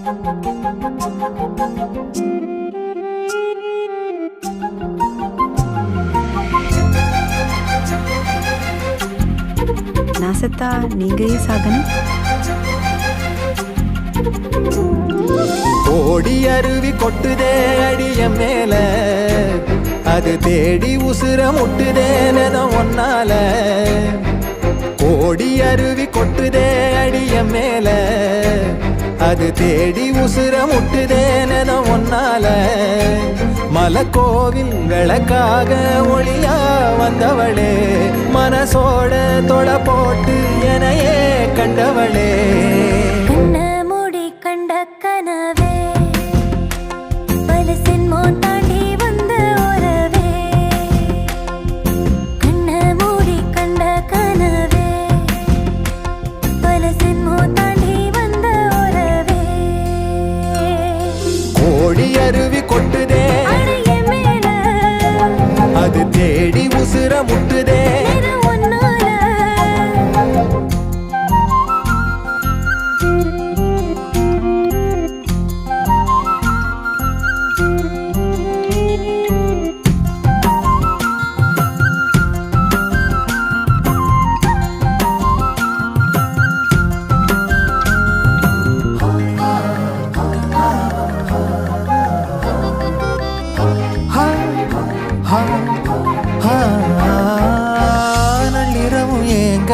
நான் செத்தா நீங்க ஏன் சாகணும்? ஓடி அருவி கொட்டுதே அடிய மேல, அது தேடி உசுர முட்டுதேன ஒன்னால. ஓடி அருவி கொட்டுதே அடிய மேல, அது தேடி உசுர முட்டுதேன ஒன்னால. மலக்கோவில் விளக்காக ஒளியா வந்தவளே, மனசோட தொட போட்டு எனையே கண்டவளே. அருவி கொட்டுதே அது தேடி உசுர முட்டுதே. நள்ளிரவும் ஏங்க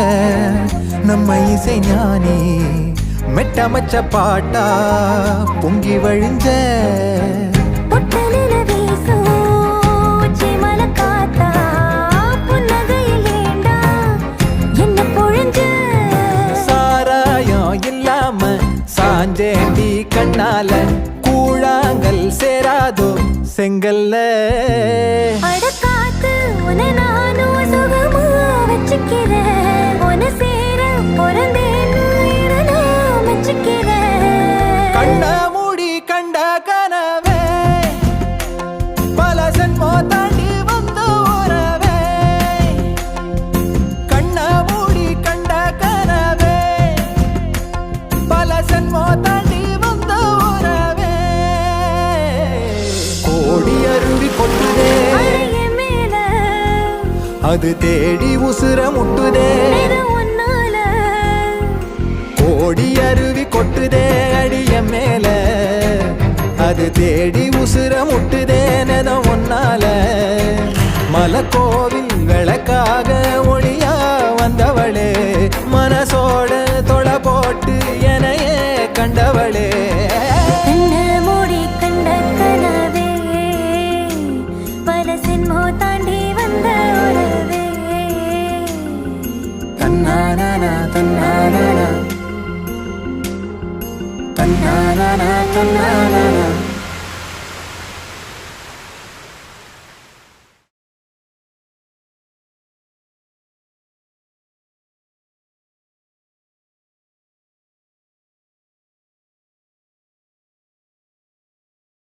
நம்ம இசை ஞானி மெட்டமச்ச பாட்டா பொங்கி வழிஞ்ச. சாராயம் இல்லாம சாஞ்சேண்டி கண்ணால கூழாங்கல் சேராதோ செங்கல்ல. அடக்காத்து உன நானும் சுகமா வச்சுக்கிறேன், உன சேர பொறந்தேன்னு நான் வச்சுக்கிறேன். கண்ண மூடி கண்ட கனவே பல ஜென்மோ தாண்டி வந்த உறவே. கண்ண மூடி கண்ட கனவே பல ஜென்மோ தாண்டி வந்த உறவே. கோடி அருவி கொட்டுதே அது தேடி உசுர முட்டுதே. கோடி அருவி கொட்டுதே அடிய மேல, அது தேடி உசுர முட்டுதேன ஒன்னால. மலக்கோவில் விளக்காக ஒளியா வந்தவளே, மனசோட தொட போட்டு எனையே கண்டவளே. தன்னானா தன்னானா தன்னானா தன்னானா